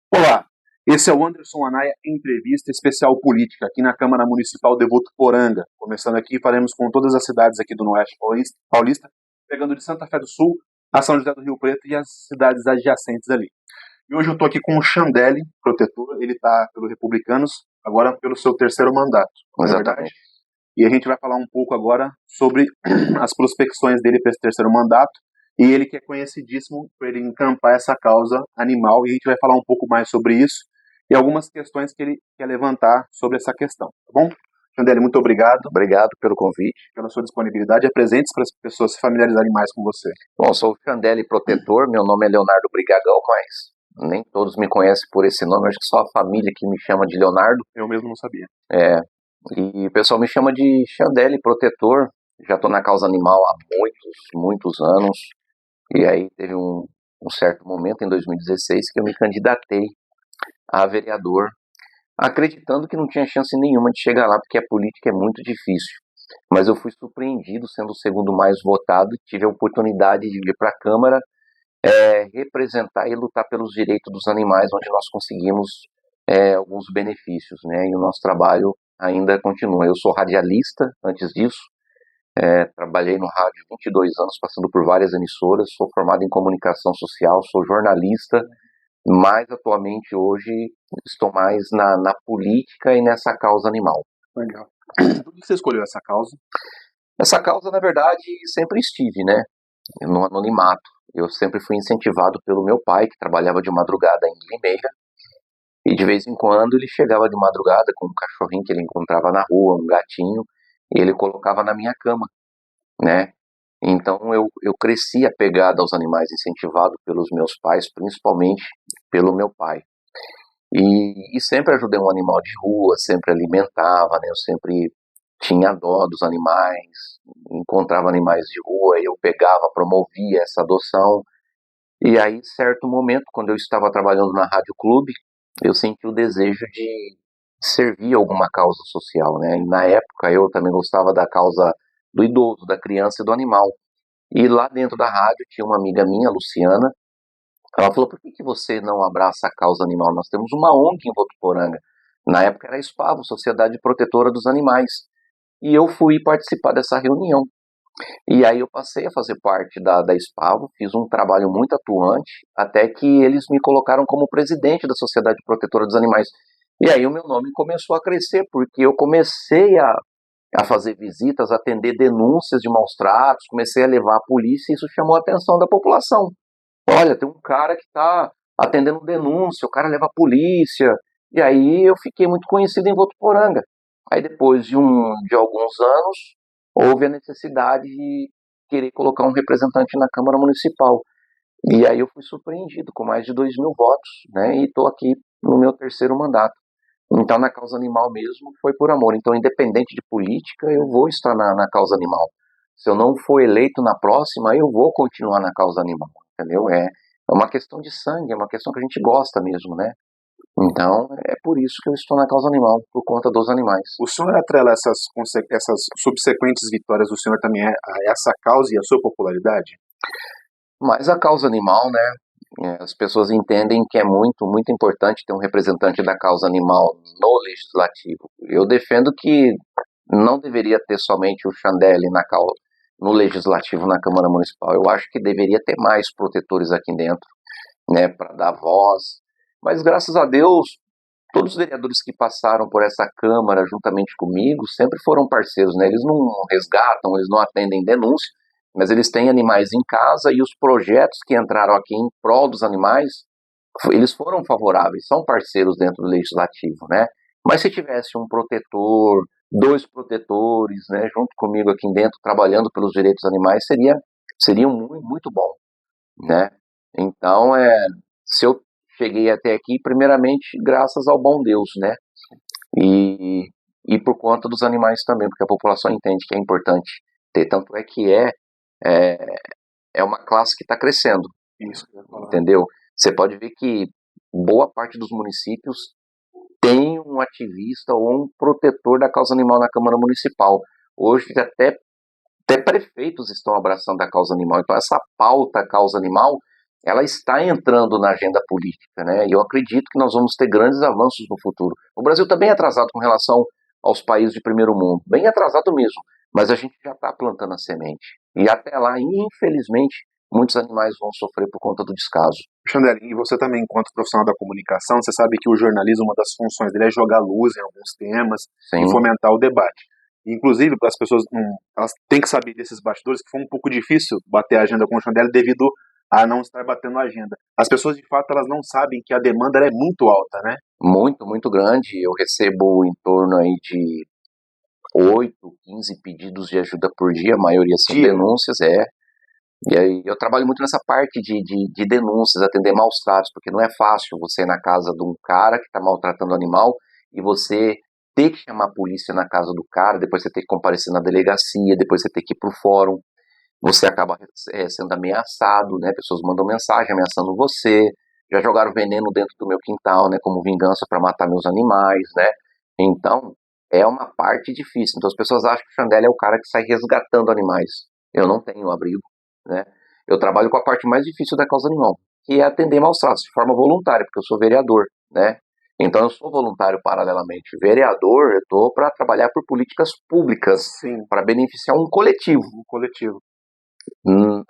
Olá, esse é o Anderson Anaia Entrevista Especial Política aqui na Câmara Municipal de Votuporanga. Começando aqui, faremos com todas as cidades aqui do Oeste Paulista, pegando de Santa Fé do Sul a São José do Rio Preto e as cidades adjacentes ali. E hoje eu estou aqui com o Chandeli, protetor, ele está pelo Republicanos, agora pelo seu terceiro mandato. Exatamente. E a gente vai falar um pouco agora sobre as prospecções dele para esse terceiro mandato. E ele que é conhecidíssimo por ele encampar essa causa animal, e a gente vai falar um pouco mais sobre isso e algumas questões que ele quer levantar sobre essa questão, tá bom? Chandeli, muito obrigado. Obrigado pelo convite. Pela sua disponibilidade. Apresente-se para as pessoas se familiarizarem mais com você. Bom, sou o Chandeli Protetor, meu nome é Leonardo Brigagão, mas nem todos me conhecem por esse nome, acho que só a família que me chama de Leonardo. Eu mesmo não sabia. E o pessoal me chama de Chandeli Protetor, já estou na causa animal há muitos anos. E aí teve um certo momento, em 2016, que eu me candidatei a vereador, acreditando que não tinha chance nenhuma de chegar lá, porque a política é muito difícil. Mas eu fui surpreendido, sendo o segundo mais votado, e tive a oportunidade de vir para a Câmara representar e lutar pelos direitos dos animais, onde nós conseguimos alguns benefícios, né? E o nosso trabalho ainda continua. Eu sou radialista antes disso. Trabalhei no rádio 22 anos, passando por várias emissoras, sou formado em comunicação social, sou jornalista, mas atualmente hoje estou mais na política e nessa causa animal. Legal. Por que você escolheu essa causa? Essa causa, na verdade, sempre estive, né, no anonimato. Eu sempre fui incentivado pelo meu pai, que trabalhava de madrugada em Limeira, e de vez em quando ele chegava de madrugada com um cachorrinho que ele encontrava na rua, um gatinho, e ele colocava na minha cama, né? Então eu cresci apegado aos animais, incentivado pelos meus pais, principalmente pelo meu pai. E sempre ajudei um animal de rua, sempre alimentava, né? Eu sempre tinha dó dos animais, encontrava animais de rua, eu pegava, promovia essa adoção. E aí, certo momento, quando eu estava trabalhando na Rádio Clube, eu senti o desejo de servir alguma causa social, né? E na época eu também gostava da causa do idoso, da criança e do animal. E lá dentro da rádio tinha uma amiga minha, Luciana. Ela falou: por que que você não abraça a causa animal? Nós temos uma ONG em Votuporanga. Na época era a SPAVO, Sociedade Protetora dos Animais. E eu fui participar dessa reunião. E aí eu passei a fazer parte da SPAVO, fiz um trabalho muito atuante, até que eles me colocaram como presidente da Sociedade Protetora dos Animais. E aí o meu nome começou a crescer, porque eu comecei a fazer visitas, atender denúncias de maus tratos, comecei a levar a polícia e isso chamou a atenção da população. Olha, tem um cara que está atendendo denúncia, o cara leva a polícia. E aí eu fiquei muito conhecido em Votuporanga. Aí depois de alguns anos, houve a necessidade de querer colocar um representante na Câmara Municipal. E aí eu fui surpreendido com mais de 2.000 votos, né? E estou aqui no meu terceiro mandato. Então, na causa animal mesmo, foi por amor. Então, independente de política, eu vou estar na causa animal. Se eu não for eleito na próxima, eu vou continuar na causa animal, entendeu? É uma questão de sangue, é uma questão que a gente gosta mesmo, né? Então, é por isso que eu estou na causa animal, por conta dos animais. O senhor atrela essas subsequentes vitórias do senhor também a essa causa e a sua popularidade? Mas a causa animal, né? As pessoas entendem que é muito, muito importante ter um representante da causa animal no legislativo. Eu defendo que não deveria ter somente o Chandelle no legislativo, na Câmara Municipal. Eu acho que deveria ter mais protetores aqui dentro, né, para dar voz. Mas graças a Deus, todos os vereadores que passaram por essa Câmara juntamente comigo sempre foram parceiros, né? Eles não resgatam, eles não atendem denúncia, mas eles têm animais em casa e os projetos que entraram aqui em prol dos animais, eles foram favoráveis, são parceiros dentro do legislativo, né? Mas se tivesse um protetor, dois protetores, né, junto comigo aqui dentro, trabalhando pelos direitos dos animais, seria muito, muito bom, né? Então, se eu cheguei até aqui, primeiramente, graças ao bom Deus, né? E, e por conta dos animais também, porque a população entende que é importante ter. Tanto é que é, é uma classe que está crescendo, Isso que eu ia falar. entendeu? Você pode ver que boa parte dos municípios tem um ativista ou um protetor da causa animal na Câmara Municipal. Hoje até prefeitos estão abraçando a causa animal. Então essa pauta causa animal, ela está entrando na agenda política, né? E eu acredito que nós vamos ter grandes avanços no futuro. O Brasil está bem atrasado com relação aos países de primeiro mundo, bem atrasado mesmo, mas a gente já está plantando a semente. E até lá, infelizmente, muitos animais vão sofrer por conta do descaso. Chandelle, e você também, enquanto profissional da comunicação, você sabe que o jornalismo, uma das funções dele é jogar luz em alguns temas Sim. e fomentar o debate. Inclusive, as pessoas elas têm que saber desses bastidores que foi um pouco difícil bater a agenda com o Chandelle devido a não estar batendo a agenda. As pessoas, de fato, elas não sabem que a demanda é muito alta, né? Muito, muito grande. Eu recebo em torno aí de 8, 15 pedidos de ajuda por dia, a maioria são denúncias, E aí eu trabalho muito nessa parte de denúncias, atender maus tratos, porque não é fácil você ir na casa de um cara que está maltratando o animal e você ter que chamar a polícia na casa do cara, depois você ter que comparecer na delegacia, depois você ter que ir pro fórum, você acaba sendo ameaçado, né? Pessoas mandam mensagem ameaçando você, já jogaram veneno dentro do meu quintal, né? Como vingança para matar meus animais, né? Então, é uma parte difícil. Então as pessoas acham que o Chandelle é o cara que sai resgatando animais. Eu não tenho abrigo, né? Eu trabalho com a parte mais difícil da causa animal, que é atender maus tratos de forma voluntária, porque eu sou vereador, né? Então eu sou voluntário paralelamente. Vereador, eu estou para trabalhar por políticas públicas, para beneficiar um coletivo.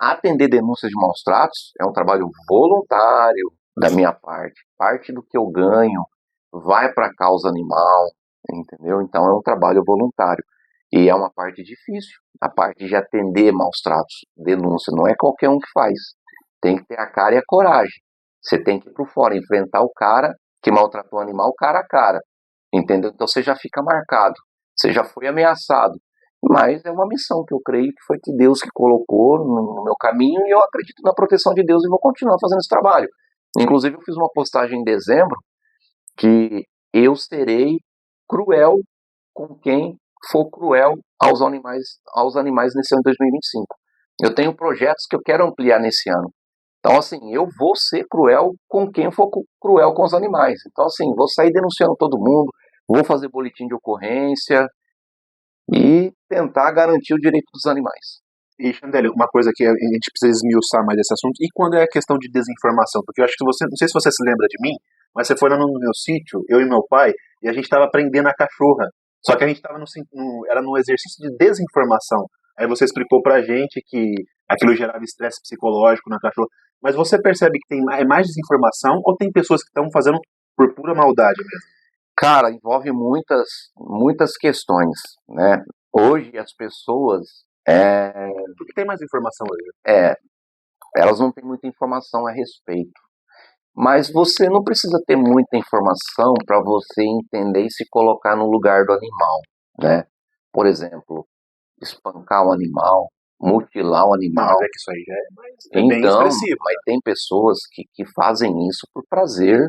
Atender denúncias de maus tratos é um trabalho voluntário da minha parte. Parte do que eu ganho vai para a causa animal, entendeu? Então é um trabalho voluntário. E é uma parte difícil, a parte de atender maus tratos, denúncia. Não é qualquer um que faz. Tem que ter a cara e a coragem. Você tem que ir pro fora, enfrentar o cara que maltratou o animal cara a cara, entendeu? Então você já fica marcado, você já foi ameaçado. Mas é uma missão que eu creio que foi que Deus que colocou no meu caminho e eu acredito na proteção de Deus e vou continuar fazendo esse trabalho. Inclusive eu fiz uma postagem em dezembro que eu serei cruel com quem for cruel aos animais nesse ano de 2025. Eu tenho projetos que eu quero ampliar nesse ano. Então, assim, eu vou ser cruel com quem for cruel com os animais. Então, assim, vou sair denunciando todo mundo, vou fazer boletim de ocorrência e tentar garantir o direito dos animais. E, Chandelle, uma coisa que a gente precisa esmiuçar mais esse assunto, e quando é a questão de desinformação? Porque eu acho que você, não sei se você se lembra de mim, mas você foi lá no meu sítio, eu e meu pai, e a gente estava prendendo a cachorra. Só que a gente estava era num exercício de desinformação. Aí você explicou pra gente que aquilo gerava estresse psicológico na cachorra. Mas você percebe que é mais desinformação ou tem pessoas que estão fazendo por pura maldade mesmo? Cara, envolve muitas questões, né? Hoje as pessoas Porque tem mais informação hoje. elas não têm muita informação a respeito. Mas você não precisa ter muita informação para você entender e se colocar no lugar do animal, né? Por exemplo, espancar um animal, mutilar um Não, animal. mas é que isso aí já é bem Então, expressivo. mas tem pessoas que fazem isso por prazer,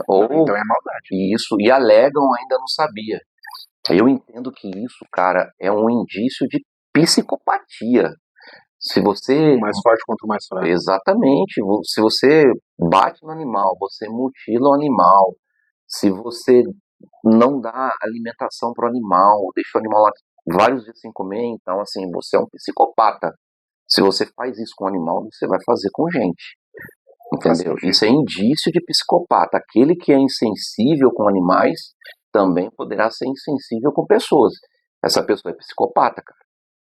ou Então é maldade. isso, e alegam ainda não sabia. Eu entendo que isso, cara, é um indício de psicopatia. Se você O mais forte contra o mais fraco. Exatamente. Se você bate no animal, você mutila o animal, se você não dá alimentação para o animal, deixa o animal lá vários dias sem comer, então, assim, você é um psicopata. Se você faz isso com o animal, você vai fazer com gente. Entendeu? Isso é indício de psicopata. Aquele que é insensível com animais também poderá ser insensível com pessoas. Essa pessoa é psicopata, cara.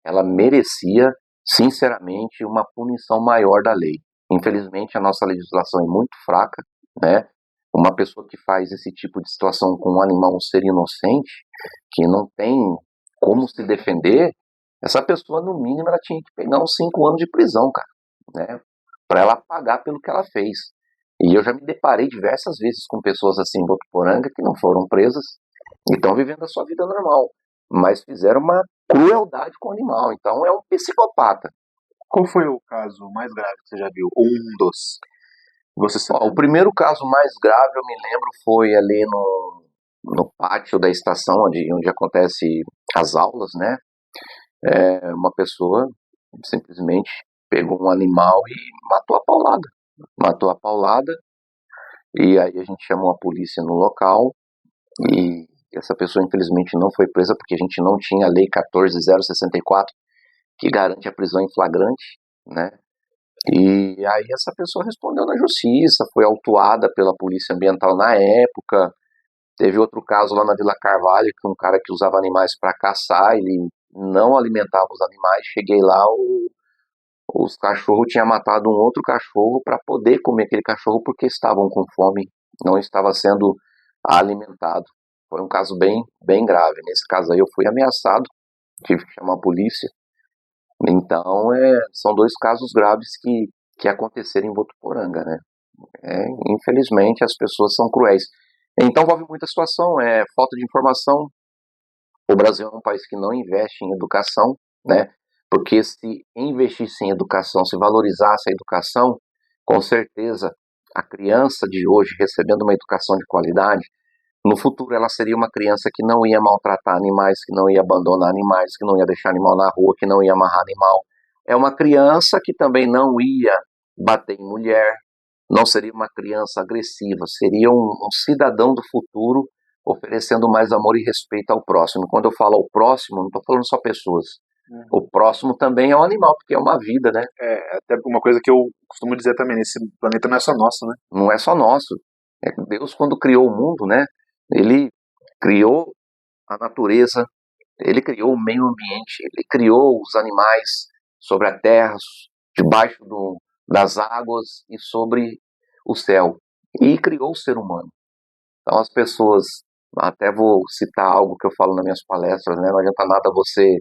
Ela merecia, sinceramente, uma punição maior da lei. Infelizmente, a nossa legislação é muito fraca, né? Uma pessoa que faz esse tipo de situação com um animal, um ser inocente, que não tem como se defender, essa pessoa, no mínimo, ela tinha que pegar uns 5 anos de prisão, cara, né? Para ela pagar pelo que ela fez. E eu já me deparei diversas vezes com pessoas assim em Votuporanga que não foram presas e estão vivendo a sua vida normal, mas fizeram uma crueldade com o animal. Então é um psicopata. Qual foi o caso mais grave que você já viu? Ou um dos? Você sabe? O primeiro caso mais grave, eu me lembro, foi ali no pátio da estação, onde acontece as aulas, né? Uma pessoa simplesmente pegou um animal e matou a paulada. Matou a paulada, e aí a gente chamou a polícia no local, e essa pessoa infelizmente não foi presa porque a gente não tinha a lei 14.064 que garante a prisão em flagrante, né? E aí essa pessoa respondeu na justiça, foi autuada pela polícia ambiental na época. Teve outro caso lá na Vila Carvalho, que um cara que usava animais para caçar, ele não alimentava os animais. Cheguei lá, os cachorros tinham matado um outro cachorro para poder comer aquele cachorro porque estavam com fome, não estava sendo alimentado. Foi um caso bem grave. Nesse caso aí eu fui ameaçado, tive que chamar a polícia. Então, são dois casos graves que aconteceram em Votuporanga, né? Infelizmente, as pessoas são cruéis. Então, envolve muita situação, falta de informação. O Brasil é um país que não investe em educação, né? Porque se investisse em educação, se valorizasse a educação, com certeza a criança de hoje recebendo uma educação de qualidade, no futuro ela seria uma criança que não ia maltratar animais, que não ia abandonar animais, que não ia deixar animal na rua, que não ia amarrar animal. É uma criança que também não ia bater em mulher, não seria uma criança agressiva, seria um cidadão do futuro oferecendo mais amor e respeito ao próximo. Quando eu falo ao próximo, não estou falando só pessoas. O próximo também é um animal, porque é uma vida, né? Até uma coisa que eu costumo dizer também, esse planeta não é só nosso, né? Não é só nosso. Deus, quando criou o mundo, né? Ele criou a natureza, ele criou o meio ambiente, ele criou os animais sobre a terra, debaixo das águas e sobre o céu. E criou o ser humano. Então as pessoas, até vou citar algo que eu falo nas minhas palestras, né? Não adianta nada você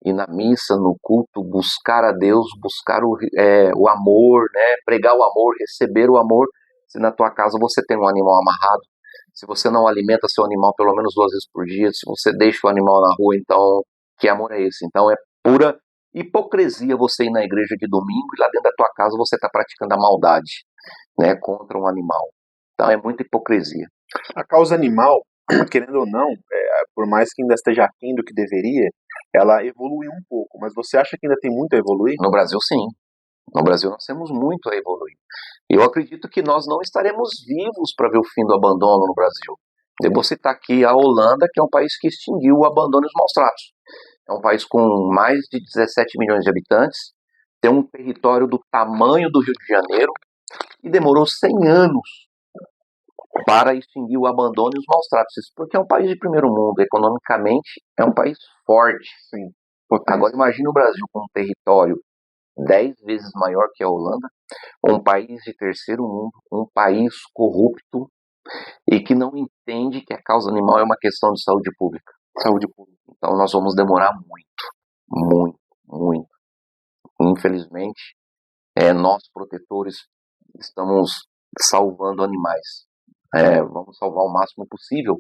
ir na missa, no culto, buscar a Deus, buscar o amor, né? Pregar o amor, receber o amor, se na tua casa você tem um animal amarrado, se você não alimenta seu animal pelo menos 2 vezes por dia, se você deixa o animal na rua, então que amor é esse? Então é pura hipocrisia você ir na igreja de domingo e lá dentro da tua casa você está praticando a maldade, né, contra um animal. Então é muita hipocrisia. A causa animal, querendo ou não, por mais que ainda esteja aquém do que deveria, ela evoluiu um pouco. Mas você acha que ainda tem muito a evoluir? No Brasil, sim. No Brasil, nós temos muito a evoluir. E eu acredito que nós não estaremos vivos para ver o fim do abandono no Brasil. Eu vou citar aqui a Holanda, que é um país que extinguiu o abandono e os maus tratos. É um país com mais de 17 milhões de habitantes, tem um território do tamanho do Rio de Janeiro e demorou 100 anos para extinguir o abandono e os maus tratos. Isso porque é um país de primeiro mundo, economicamente é um país forte. Sim. Agora imagine o Brasil com um território 10 vezes maior que a Holanda, um país de terceiro mundo, um país corrupto e que não entende que a causa animal é uma questão de saúde pública. Saúde pública. Então nós vamos demorar muito, muito. Infelizmente, nós protetores estamos salvando animais. Vamos salvar o máximo possível,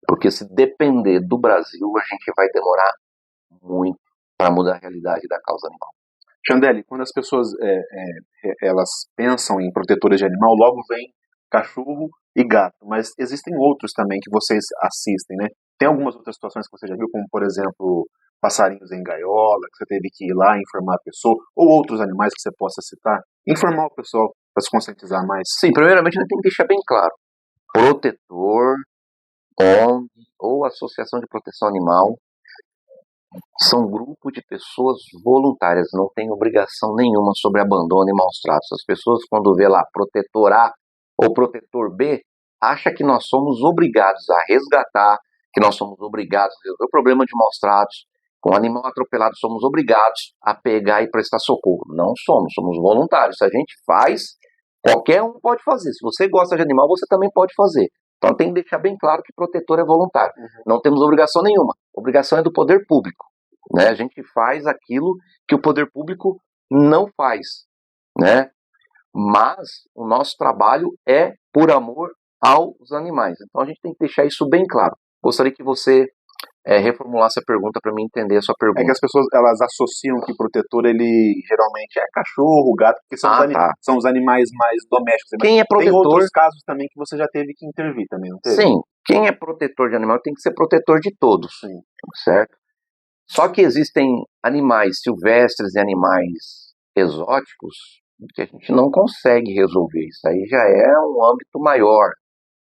porque se depender do Brasil, a gente vai demorar muito para mudar a realidade da causa animal. Chandelli, quando as pessoas elas pensam em protetores de animal, logo vem cachorro e gato, mas existem outros também que vocês assistem, né? Tem algumas outras situações que você já viu, como por exemplo, passarinhos em gaiola, que você teve que ir lá informar a pessoa, ou outros animais que você possa citar, informar o pessoal para se conscientizar mais? Sim, primeiramente a gente tem que deixar bem claro, protetor, ONG ou associação de proteção animal são grupo de pessoas voluntárias, não tem obrigação nenhuma sobre abandono e maus tratos. As pessoas, quando vê lá protetor A ou protetor B, acham que nós somos obrigados a resgatar, que nós somos obrigados a resolver o problema de maus tratos. Com animal atropelado, somos obrigados a pegar e prestar socorro. Não somos voluntários. Se a gente faz, qualquer um pode fazer. Se você gosta de animal, você também pode fazer. Então tem que deixar bem claro que protetor é voluntário. Não temos obrigação nenhuma. Obrigação é do poder público. Né? A gente faz aquilo que o poder público não faz. Né? Mas o nosso trabalho é por amor aos animais. Então a gente tem que deixar isso bem claro. Gostaria que você reformulasse a pergunta para mim entender a sua pergunta. É que as pessoas elas associam que protetor ele geralmente é cachorro, gato, porque são os animais mais domésticos. Quem é protetor... Tem outros casos também que você já teve que intervir também, não teve? Sim, quem é protetor de animal tem que ser protetor de todos. Sim. Certo? Só que existem animais silvestres e animais exóticos que a gente não consegue resolver. Isso aí já é um âmbito maior,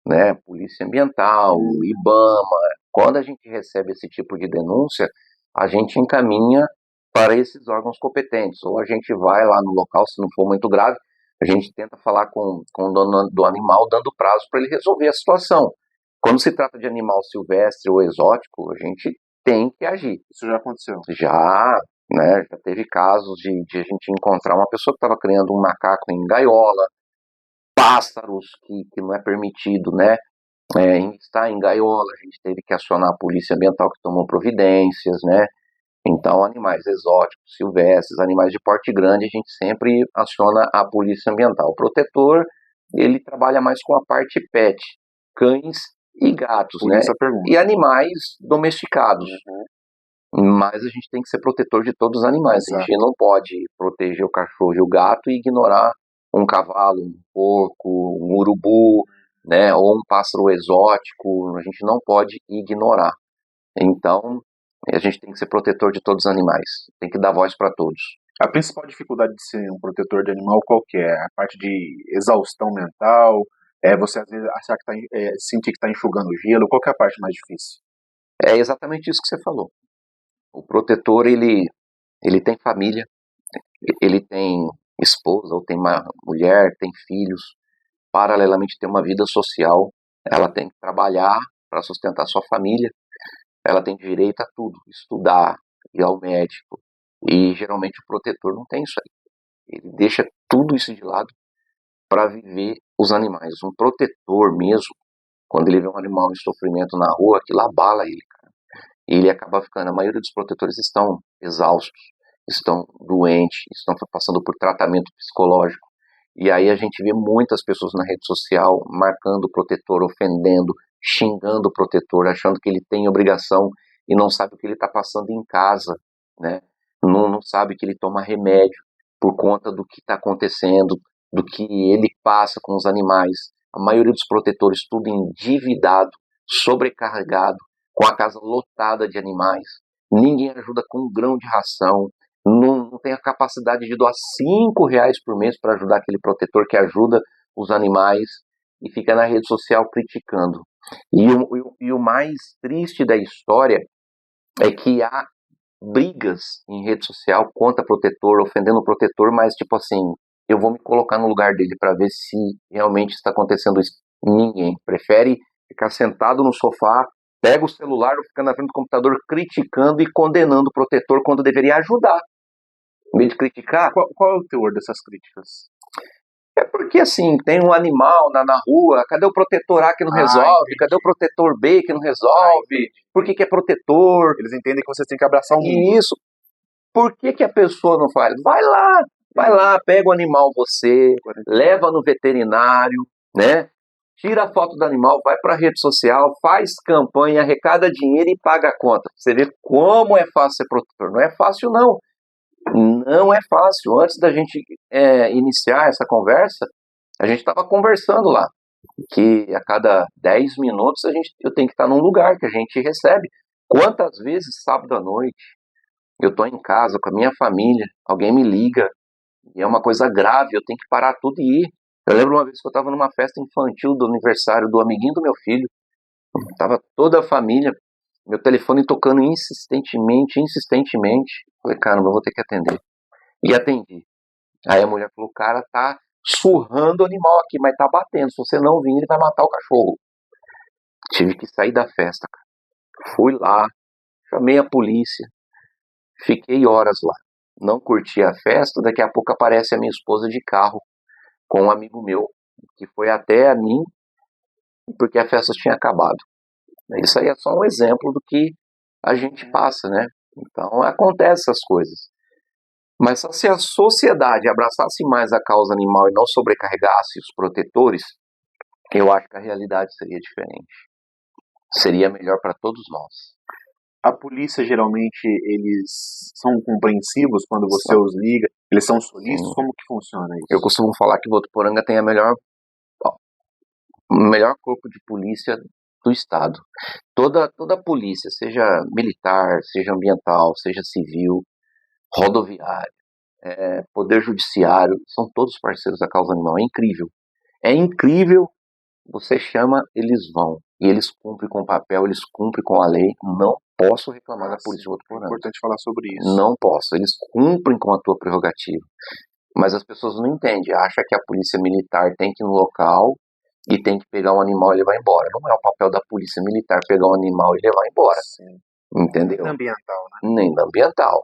né? Polícia Ambiental, IBAMA. Quando a gente recebe esse tipo de denúncia, a gente encaminha para esses órgãos competentes. Ou a gente vai lá no local, se não for muito grave, a gente tenta falar com o dono do animal, dando prazo para ele resolver a situação. Quando se trata de animal silvestre ou exótico, a gente tem que agir. Isso já aconteceu? Já, né? Já teve casos de a gente encontrar uma pessoa que estava criando um macaco em gaiola, pássaros que não é permitido, né? Estar em gaiola, a gente teve que acionar a polícia ambiental que tomou providências, né? Então, animais exóticos, silvestres, animais de porte grande, a gente sempre aciona a polícia ambiental. O protetor, ele trabalha mais com a parte pet, cães e gatos, né? E animais domesticados. Mas a gente tem que ser protetor de todos os animais. Exato. A gente não pode proteger o cachorro e o gato e ignorar um cavalo, um porco, um urubu, né? Ou um pássaro exótico. A gente não pode ignorar. Então, a gente tem que ser protetor de todos os animais. Tem que dar voz para todos. A principal dificuldade de ser um protetor de animal qual que é? A parte de exaustão mental? Você às vezes achar que sentir que está enxugando gelo? Qual que é a parte mais difícil? É exatamente isso que você falou. O protetor, ele tem família, ele tem esposa, ou tem uma mulher, tem filhos, paralelamente tem uma vida social, ela tem que trabalhar para sustentar sua família, ela tem direito a tudo, estudar, ir ao médico, e geralmente o protetor não tem isso aí. Ele deixa tudo isso de lado para viver os animais. Um protetor mesmo, quando ele vê um animal em sofrimento na rua, aquilo abala ele, cara. E ele acaba ficando, a maioria dos protetores estão exaustos, estão doentes, estão passando por tratamento psicológico. E aí a gente vê muitas pessoas na rede social marcando o protetor, ofendendo, xingando o protetor, achando que ele tem obrigação e não sabe o que ele está passando em casa, né? Não sabe que ele toma remédio por conta do que está acontecendo, do que ele passa com os animais. A maioria dos protetores tudo endividado, sobrecarregado, com a casa lotada de animais. Ninguém ajuda com um grão de ração. Não tem a capacidade de doar R$ 5 por mês para ajudar aquele protetor que ajuda os animais e fica na rede social criticando. E o mais triste da história é que há brigas em rede social contra protetor, ofendendo o protetor, mas tipo assim, eu vou me colocar no lugar dele para ver se realmente está acontecendo isso. Ninguém prefere ficar sentado no sofá, pega o celular ou fica na frente do computador criticando e condenando o protetor quando deveria ajudar. Em vez de criticar. Qual é o teor dessas críticas? É porque assim, tem um animal na rua, cadê o protetor A que não resolve? Entendi. Cadê o protetor B que não resolve? Por que é protetor? Eles entendem que vocês têm que abraçar o mundo. E isso. Por que a pessoa não faz? Vai lá, pega o animal você, leva no veterinário, né? Tira a foto do animal, vai para a rede social, faz campanha, arrecada dinheiro e paga a conta. Você vê como é fácil ser protetor. Não é fácil, não. Não é fácil. Antes da gente iniciar essa conversa, a gente estava conversando lá, que a cada 10 minutos eu tenho que estar num lugar que a gente recebe. Quantas vezes, sábado à noite, eu estou em casa com a minha família, alguém me liga, e é uma coisa grave, eu tenho que parar tudo e ir. Eu lembro uma vez que eu estava numa festa infantil do aniversário do amiguinho do meu filho, estava toda a família, meu telefone tocando insistentemente. Falei, caramba, eu vou ter que atender. E atendi. Aí a mulher falou, o cara tá surrando o animal aqui, mas tá batendo. Se você não vir, ele vai matar o cachorro. Tive que sair da festa, cara. Fui lá, chamei a polícia, fiquei horas lá. Não curti a festa, daqui a pouco aparece a minha esposa de carro com um amigo meu, que foi até a mim, porque a festa tinha acabado. Isso aí é só um exemplo do que a gente passa, né? Então acontece essas coisas. Mas se a sociedade abraçasse mais a causa animal e não sobrecarregasse os protetores, eu acho que a realidade seria diferente. Seria melhor para todos nós. A polícia, geralmente, eles são compreensivos quando você os liga? Eles são solícitos? Como que funciona isso? Eu costumo falar que Votuporanga tem o melhor corpo de polícia do estado. Toda polícia, seja militar, seja ambiental, seja civil, rodoviária, poder judiciário, são todos parceiros da causa animal. É incrível. É incrível. Você chama, eles vão. E eles cumprem com o papel, eles cumprem com a lei. Não posso reclamar da polícia de Votuporanga. É importante falar sobre isso. Não posso. Eles cumprem com a tua prerrogativa. Mas as pessoas não entendem. Acham que a polícia militar tem que ir no local e tem que pegar um animal e levar embora. Não é o papel da polícia militar pegar um animal e levar embora. Sim. Entendeu? Nem da ambiental, né? Nem da ambiental.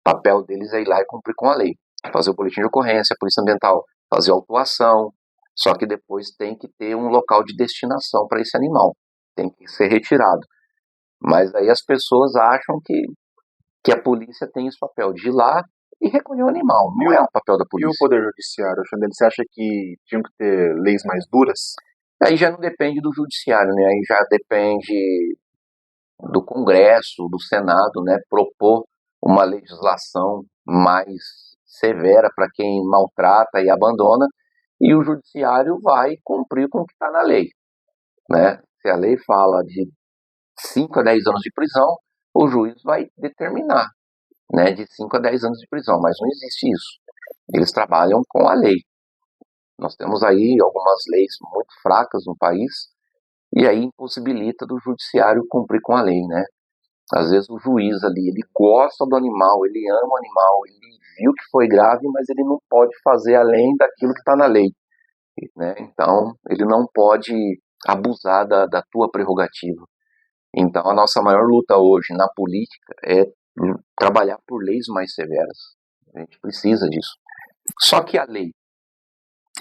O papel deles é ir lá e cumprir com a lei. Fazer o boletim de ocorrência, a polícia ambiental fazer a autuação. Só que depois tem que ter um local de destinação para esse animal. Tem que ser retirado. Mas aí as pessoas acham que a polícia tem esse papel de ir lá e recolher o animal. Não é o papel da polícia. E o Poder Judiciário, Xandel, você acha que tinham que ter leis mais duras? Aí já não depende do judiciário, né? Aí já depende do Congresso, do Senado, né? Propor uma legislação mais severa para quem maltrata e abandona, e o judiciário vai cumprir com o que está na lei, né? Se a lei fala de 5 a 10 anos de prisão, o juiz vai determinar, né, de 5 a 10 anos de prisão, mas não existe isso. Eles trabalham com a lei. Nós temos aí algumas leis muito fracas no país, e aí impossibilita do judiciário cumprir com a lei, né? Às vezes o juiz ali, ele gosta do animal, ele ama o animal, ele viu que foi grave, mas ele não pode fazer além daquilo que está na lei, né? Então, ele não pode abusar da tua prerrogativa. Então, a nossa maior luta hoje na política é trabalhar por leis mais severas. A gente precisa disso. Só que a lei,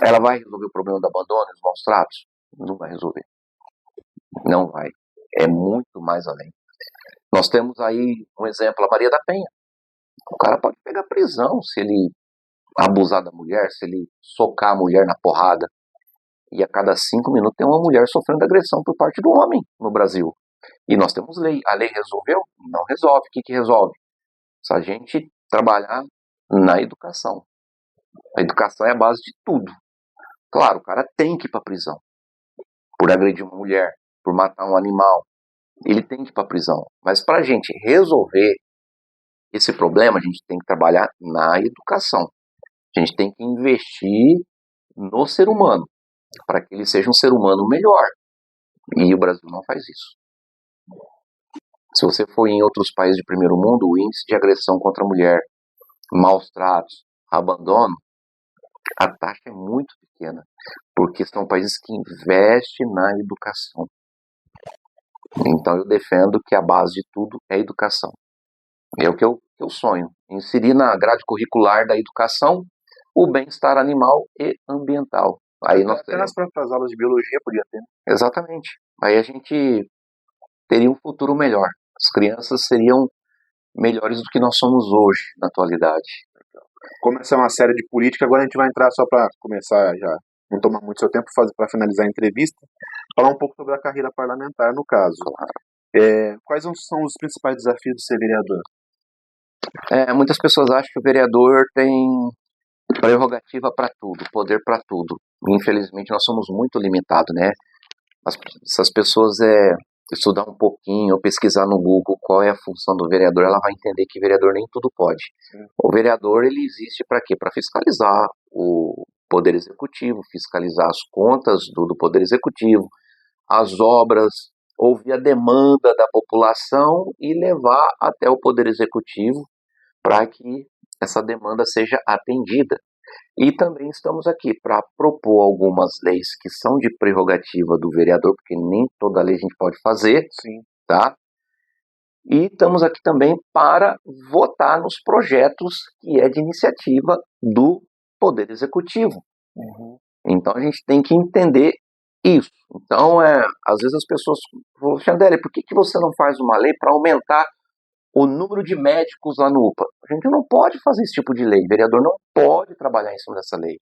ela vai resolver o problema do abandono e dos maus tratos? Não vai resolver. Não vai. É muito mais além. Nós temos aí um exemplo, a Maria da Penha. O cara pode pegar prisão se ele abusar da mulher, se ele socar a mulher na porrada. E a cada 5 minutos tem uma mulher sofrendo agressão por parte do homem no Brasil. E nós temos lei. A lei resolveu? Não resolve. O que resolve? Se a gente trabalhar na educação. A educação é a base de tudo. Claro, o cara tem que ir para prisão por agredir uma mulher, por matar um animal, ele tem que ir para a prisão. Mas para a gente resolver esse problema, a gente tem que trabalhar na educação. A gente tem que investir no ser humano, para que ele seja um ser humano melhor. E o Brasil não faz isso. Se você for em outros países de primeiro mundo, o índice de agressão contra a mulher, maus tratos, abandono, a taxa é muito pequena, porque são países que investem na educação. Então eu defendo que a base de tudo é a educação. É o que eu sonho, inserir na grade curricular da educação o bem-estar animal e ambiental. Aí nós Até nas próprias aulas de biologia podia ter. Exatamente. Aí a gente teria um futuro melhor. As crianças seriam melhores do que nós somos hoje, na atualidade. Como essa é uma série de política, agora a gente vai entrar só para começar já, não tomar muito seu tempo para finalizar a entrevista, falar um pouco sobre a carreira parlamentar, no caso. Quais são os principais desafios de ser vereador? Muitas pessoas acham que o vereador tem prerrogativa para tudo, poder para tudo. Infelizmente nós somos muito limitados, né? Se as pessoas estudar um pouquinho ou pesquisar no Google qual é a função do vereador, ela vai entender que vereador nem tudo pode. Sim. O vereador, ele existe para quê? Para fiscalizar o Poder Executivo, fiscalizar as contas do Poder Executivo, as obras, ouvir a demanda da população e levar até o Poder Executivo para que essa demanda seja atendida. E também estamos aqui para propor algumas leis que são de prerrogativa do vereador, porque nem toda lei a gente pode fazer, sim, tá? E estamos aqui também para votar nos projetos que é de iniciativa do Poder Executivo. Uhum. Então a gente tem que entender isso. Então, às vezes as pessoas falam, Xandele, por que você não faz uma lei para aumentar o número de médicos lá no UPA? A gente não pode fazer esse tipo de lei. O vereador não pode trabalhar em cima dessa lei.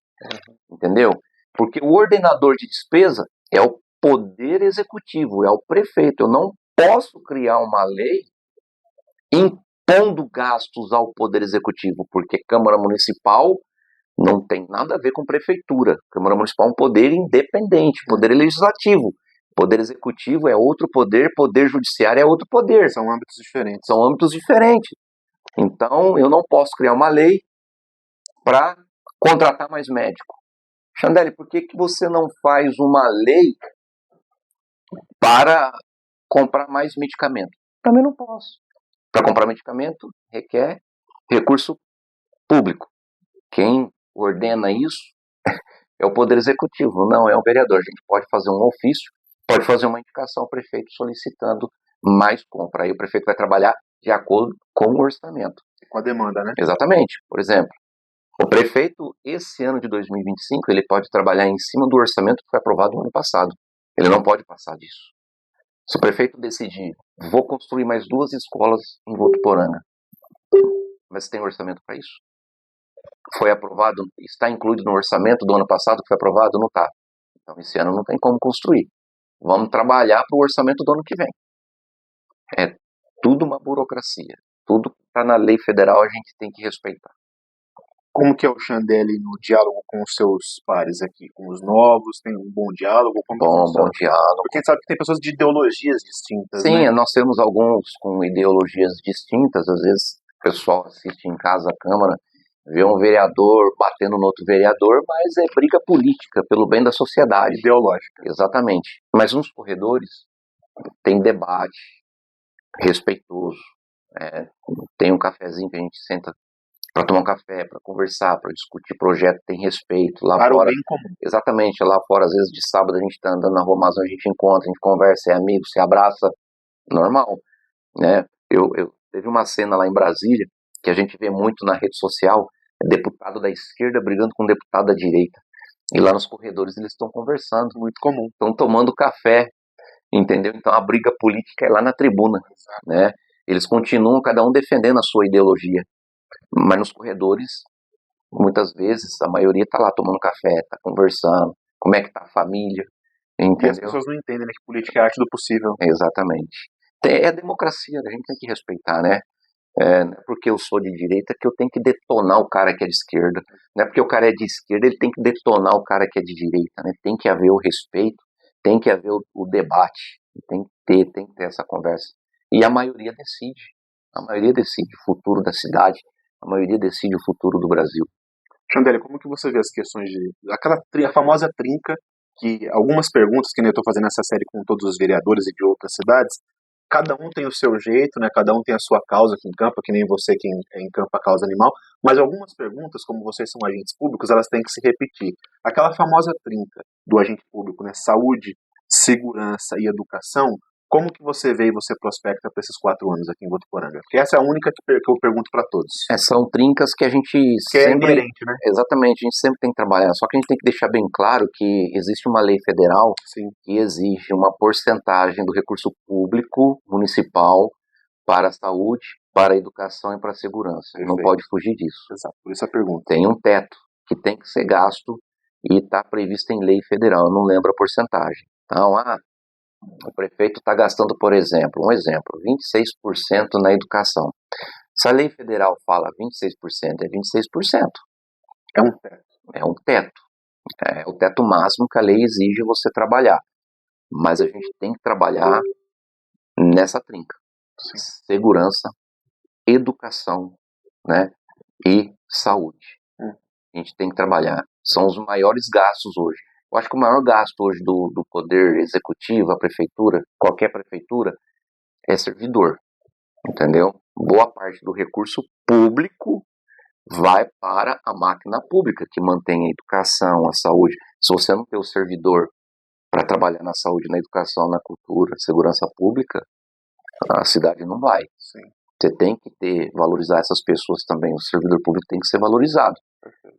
Entendeu? Porque o ordenador de despesa é o Poder Executivo, é o prefeito. Eu não posso criar uma lei impondo gastos ao Poder Executivo, porque Câmara Municipal não tem nada a ver com prefeitura. Câmara Municipal é um poder independente, poder legislativo. Poder Executivo é outro poder, Poder Judiciário é outro poder. São âmbitos diferentes. São âmbitos diferentes. Então, eu não posso criar uma lei para contratar mais médico. Xandele, por que você não faz uma lei para comprar mais medicamento? Também não posso. Para comprar medicamento, requer recurso público. Quem ordena isso é o Poder Executivo, não é o vereador. A gente pode fazer um ofício, pode fazer uma indicação ao prefeito solicitando mais compra. Aí o prefeito vai trabalhar de acordo com o orçamento. Com a demanda, né? Exatamente. Por exemplo, o prefeito, esse ano de 2025, ele pode trabalhar em cima do orçamento que foi aprovado no ano passado. Ele não pode passar disso. Se o prefeito decidir, vou construir mais 2 escolas em Votuporanga, mas tem orçamento para isso? Foi aprovado, está incluído no orçamento do ano passado que foi aprovado? Não está. Então esse ano não tem como construir. Vamos trabalhar para o orçamento do ano que vem. É tudo uma burocracia. Tudo que está na lei federal a gente tem que respeitar. Como que é o Xandele no diálogo com os seus pares aqui? Com os novos? Tem um bom diálogo? Bom diálogo. Porque a gente sabe que tem pessoas de ideologias distintas, Sim, né? Nós temos alguns com ideologias distintas. Às vezes o pessoal assiste em casa a Câmara, vê um vereador batendo no outro vereador, mas é briga política, pelo bem da sociedade. Ideológica. Exatamente. Mas nos corredores tem debate respeitoso. Tem um cafezinho que a gente senta para tomar um café, para conversar, para discutir projeto, tem respeito. Lá para fora, o bem comum. Exatamente, lá fora, às vezes de sábado a gente está andando na Rua Amazônia, a gente encontra, a gente conversa, é amigo, se abraça, normal, né? Teve uma cena lá em Brasília, que a gente vê muito na rede social, deputado da esquerda brigando com deputado da direita, e lá nos corredores eles estão conversando, muito comum, estão tomando café, entendeu? Então a briga política é lá na tribuna, né? Eles continuam cada um defendendo a sua ideologia, mas nos corredores, muitas vezes, a maioria está lá tomando café, está conversando, como é que está a família, entendeu? E as pessoas não entendem, né, que política é a arte do possível. Exatamente. É a democracia, a gente tem que respeitar, né? Não é porque eu sou de direita que eu tenho que detonar o cara que é de esquerda. Não é porque o cara é de esquerda, ele tem que detonar o cara que é de direita, né? Tem que haver o respeito, tem que haver o debate. Tem que ter essa conversa. E a maioria decide. A maioria decide o futuro da cidade, a maioria decide o futuro do Brasil. Chandelle, como que você vê as questões a famosa trinca, que algumas perguntas que eu estou fazendo nessa série com todos os vereadores e de outras cidades, cada um tem o seu jeito, né? Cada um tem a sua causa que encampa, que nem você que encampa a causa animal, mas algumas perguntas, como vocês são agentes públicos, elas têm que se repetir. Aquela famosa trinca do agente público, né? Saúde, segurança e educação, como que você vê e você prospecta para esses 4 anos aqui em Votuporanga? Porque essa é a única que eu pergunto para todos. São trincas que a gente que sempre... é inerente, né? Exatamente, a gente sempre tem que trabalhar, só que a gente tem que deixar bem claro que existe uma lei federal Sim. que exige uma porcentagem do recurso público municipal para a saúde, para a educação e para a segurança. Perfeito. Não pode fugir disso. Exato, por isso a pergunta. Tem um teto que tem que ser gasto e está previsto em lei federal, eu não lembro a porcentagem. Então, o prefeito está gastando, por exemplo, 26% na educação. Se a lei federal fala 26%, é 26%. É um teto. É um teto. É o teto máximo que a lei exige você trabalhar. Mas a gente tem que trabalhar nessa trinca. Sim. Segurança, educação, né, e saúde. A gente tem que trabalhar. São os maiores gastos hoje. Eu acho que o maior gasto hoje do poder executivo, a prefeitura, qualquer prefeitura, é servidor. Entendeu? Boa parte do recurso público vai para a máquina pública, que mantém a educação, a saúde. Se você não tem o servidor para trabalhar na saúde, na educação, na cultura, segurança pública, a cidade não vai. Sim. Você tem que valorizar essas pessoas também. O servidor público tem que ser valorizado.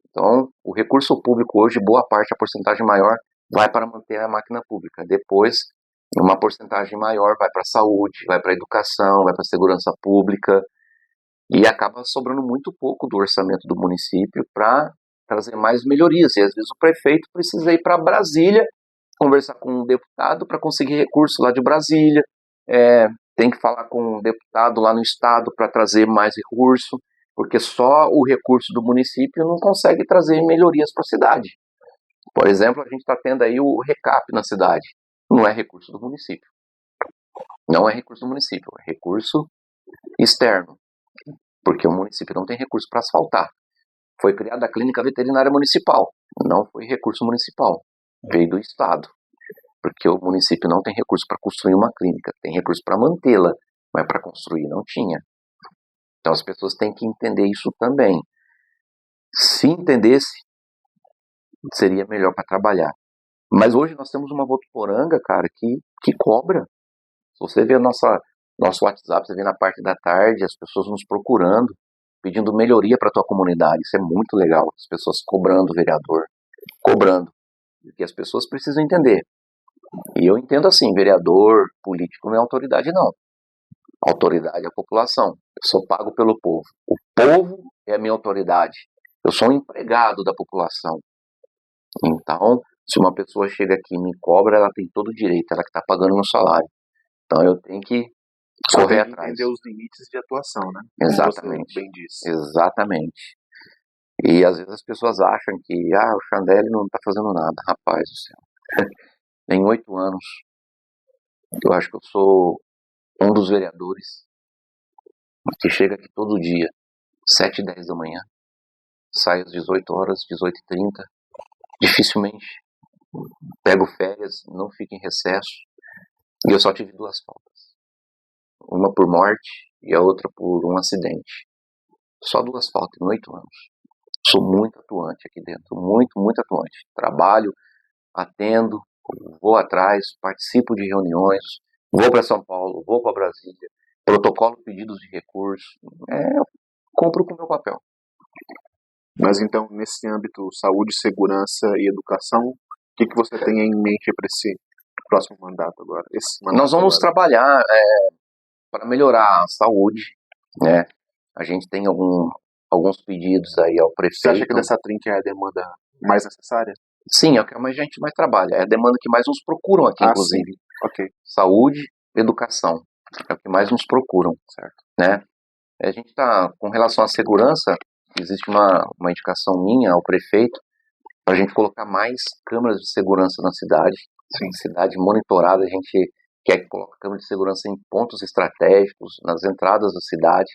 Então, o recurso público hoje, boa parte, a porcentagem maior, vai para manter a máquina pública. Depois, uma porcentagem maior vai para a saúde, vai para a educação, vai para a segurança pública. E acaba sobrando muito pouco do orçamento do município para trazer mais melhorias. E às vezes o prefeito precisa ir para Brasília, conversar com um deputado para conseguir recurso lá de Brasília. Tem que falar com um deputado lá no estado para trazer mais recurso, porque só o recurso do município não consegue trazer melhorias para a cidade. Por exemplo, a gente está tendo aí o RECAP na cidade. Não é recurso do município. Não é recurso do município, é recurso externo. Porque o município não tem recurso para asfaltar. Foi criada a clínica veterinária municipal. Não foi recurso municipal. Veio do estado. Porque o município não tem recurso para construir uma clínica. Tem recurso para mantê-la, mas para construir não tinha. Então as pessoas têm que entender isso também. Se entendesse, seria melhor para trabalhar. Mas hoje nós temos uma Votuporanga, cara, que cobra. Se você vê nosso WhatsApp, você vê na parte da tarde, as pessoas nos procurando, pedindo melhoria para a tua comunidade. Isso é muito legal. As pessoas cobrando o vereador. Cobrando. Porque as pessoas precisam entender. E eu entendo assim, vereador, político não é autoridade não. A autoridade é a população. Eu sou pago pelo povo. O povo é a minha autoridade. Eu sou um empregado da população. Então, se uma pessoa chega aqui e me cobra, ela tem todo o direito, ela que está pagando meu salário. Então eu tenho que correr atrás. Entender os limites de atuação, né? Exatamente. Como você bem disse. Exatamente. E às vezes as pessoas acham que o Chandelle não está fazendo nada. Rapaz do céu. Em 8 anos, eu acho que eu sou um dos vereadores que chega aqui todo dia, 7h10 da manhã, sai às 18 horas, 18h30, dificilmente pego férias, não fico em recesso, e eu só tive 2 faltas. Uma por morte e a outra por um acidente. Só 2 faltas em 8 anos. Sou muito atuante aqui dentro, muito, muito atuante. Trabalho, atendo, vou atrás, participo de reuniões, vou para São Paulo, vou para Brasília, protocolo pedidos de recursos, eu cumpro com o meu papel. Mas então, nesse âmbito, saúde, segurança e educação, o que você tem em mente para esse próximo mandato agora? Nós vamos trabalhar para melhorar a saúde, né? A gente tem alguns pedidos aí ao prefeito. Você acha que dessa trinca é a demanda mais necessária? Sim, é o que a gente mais trabalha. É a demanda que mais nos procuram aqui, inclusive. Sim. Ok. Saúde, educação. É o que mais nos procuram. Certo. Né? A gente está, com relação à segurança, existe uma indicação minha ao prefeito para a gente colocar mais câmeras de segurança na cidade. Sim. Cidade monitorada, a gente quer que coloque câmera de segurança em pontos estratégicos, nas entradas da cidade,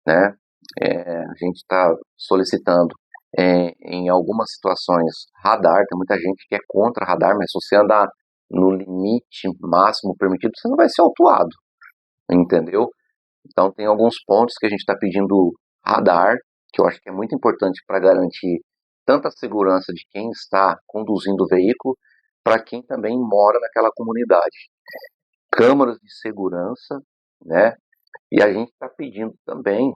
né? A gente está solicitando em algumas situações radar. Tem muita gente que é contra radar, mas se você andar no limite máximo permitido, você não vai ser autuado, entendeu? Então tem alguns pontos que a gente está pedindo radar, que eu acho que é muito importante para garantir tanto a segurança de quem está conduzindo o veículo, para quem também mora naquela comunidade. Câmaras de segurança, né? E a gente está pedindo também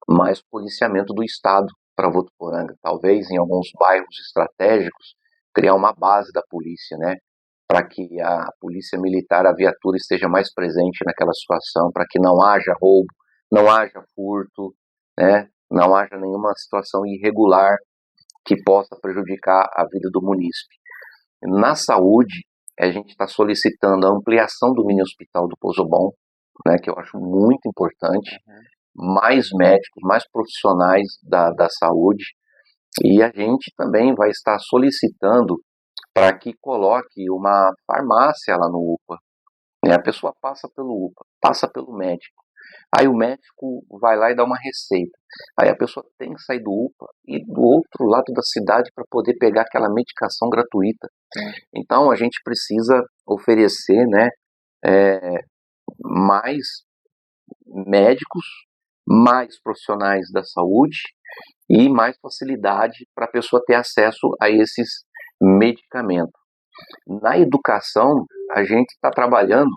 mais policiamento do Estado para Votuporanga. Talvez em alguns bairros estratégicos, criar uma base da polícia, né? Para que a polícia militar, a viatura esteja mais presente naquela situação, para que não haja roubo, não haja furto, né? Não haja nenhuma situação irregular que possa prejudicar a vida do munícipe. Na saúde, a gente está solicitando a ampliação do mini hospital do Pouso Bom, né, que eu acho muito importante, mais médicos, mais profissionais da saúde, e a gente também vai estar solicitando para que coloque uma farmácia lá no UPA. Né? A pessoa passa pelo UPA, passa pelo médico, aí o médico vai lá e dá uma receita. Aí a pessoa tem que sair do UPA e do outro lado da cidade para poder pegar aquela medicação gratuita. Então a gente precisa oferecer, né, mais médicos, mais profissionais da saúde e mais facilidade para a pessoa ter acesso a esses medicamentos. Na educação, a gente está trabalhando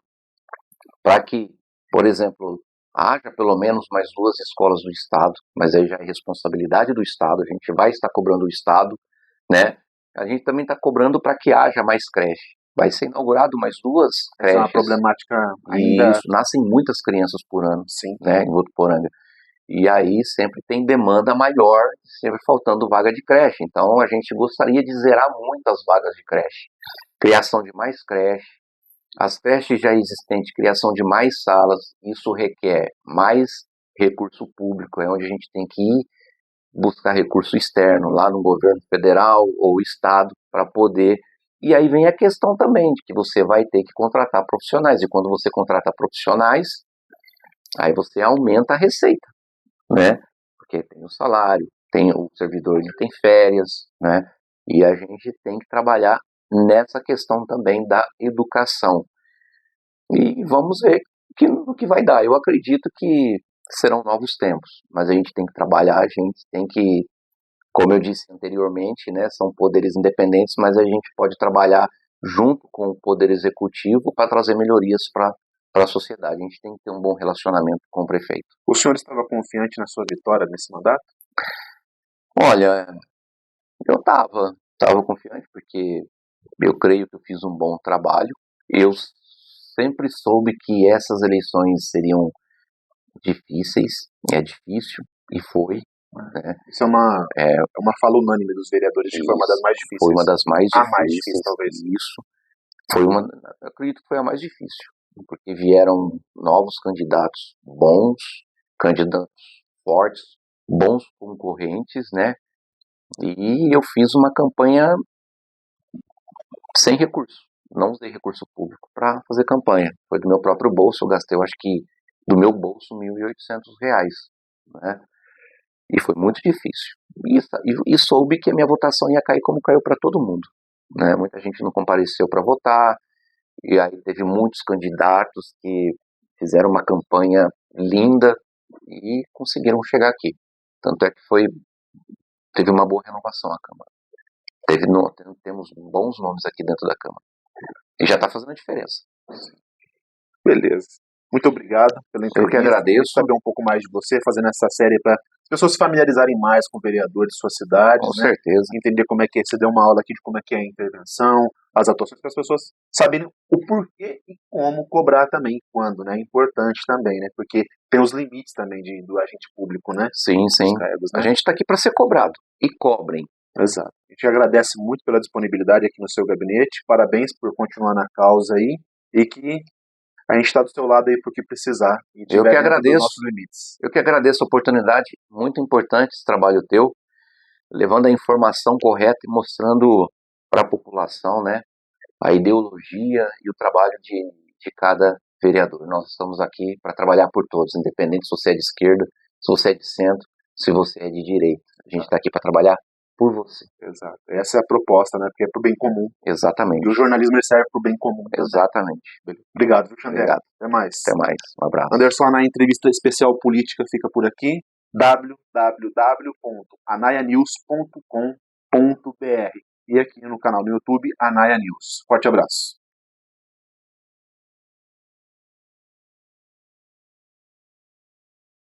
para que, por exemplo, haja pelo menos mais 2 escolas do Estado, mas aí já é responsabilidade do Estado, a gente vai estar cobrando o Estado, né? A gente também está cobrando para que haja mais creche. Vai ser inaugurado mais 2 creches. Essa é uma problemática ainda... Isso, nascem muitas crianças por ano, sim, né, em Votuporanga. E aí sempre tem demanda maior, sempre faltando vaga de creche. Então a gente gostaria de zerar muitas vagas de creche. Criação de mais creche. As creches já existentes, criação de mais salas, isso requer mais recurso público, é onde a gente tem que ir buscar recurso externo, lá no governo federal ou estado, para poder... E aí vem a questão também de que você vai ter que contratar profissionais, e quando você contrata profissionais, aí você aumenta a receita, né? Porque tem o salário, tem o servidor que tem férias, né? E a gente tem que trabalhar nessa questão também da educação. E vamos ver o que vai dar. Eu acredito que serão novos tempos, mas a gente tem que trabalhar, a gente tem que, como eu disse anteriormente, né, são poderes independentes, mas a gente pode trabalhar junto com o poder executivo para trazer melhorias para a sociedade. A gente tem que ter um bom relacionamento com o prefeito. O senhor estava confiante na sua vitória nesse mandato? Olha, eu estava confiante porque eu creio que eu fiz um bom trabalho. Eu sempre soube que essas eleições seriam difíceis, é difícil, e foi. Né? Isso é uma fala unânime dos vereadores, que foi uma das mais difíceis. Foi uma das mais difíceis. A mais difícil, talvez. Isso. Eu acredito que foi a mais difícil, porque vieram novos candidatos bons, candidatos fortes, bons concorrentes, né? E eu fiz uma campanha sem recurso. Não usei recurso público para fazer campanha. Foi do meu próprio bolso, eu gastei, eu acho que do meu bolso, R$1.800, né? E foi muito difícil. E soube que a minha votação ia cair como caiu para todo mundo, né? Muita gente não compareceu para votar, e aí teve muitos candidatos que fizeram uma campanha linda e conseguiram chegar aqui. Tanto é que teve uma boa renovação a Câmara. Temos bons nomes aqui dentro da Câmara. E já está fazendo a diferença. Beleza. Muito obrigado pela entrevista. Eu que agradeço. Saber um pouco mais de você, fazendo essa série para as pessoas se familiarizarem mais com o vereador de sua cidade. Com certeza. Entender como é que é. Você deu uma aula aqui de como é que é a intervenção, as atuações, para as pessoas saberem o porquê e como cobrar também, quando, né? É importante também, né? Porque tem os limites também do agente público, né? Sim, sim. Cargos, né? A gente está aqui para ser cobrado. E cobrem. Exato. A gente agradece muito pela disponibilidade aqui no seu gabinete. Parabéns por continuar na causa aí. E que a gente está do seu lado aí por que precisar. E eu que agradeço. Nossos limites. Eu que agradeço a oportunidade. Muito importante esse trabalho teu. Levando a informação correta e mostrando para a população, né, a ideologia e o trabalho de de cada vereador. Nós estamos aqui para trabalhar por todos, independente se você é de esquerda, se você é de centro, se você é de direita. A gente está aqui para trabalhar por você. Exato. Essa é a proposta, né? Porque é pro bem comum. Exatamente. E o jornalismo serve pro bem comum. Exatamente. Obrigado, viu, Xandé? Obrigado. Até mais. Até mais. Um abraço. Anderson Anaya, entrevista especial política fica por aqui. www.anaianews.com.br e aqui no canal no YouTube, Anaya News. Forte abraço.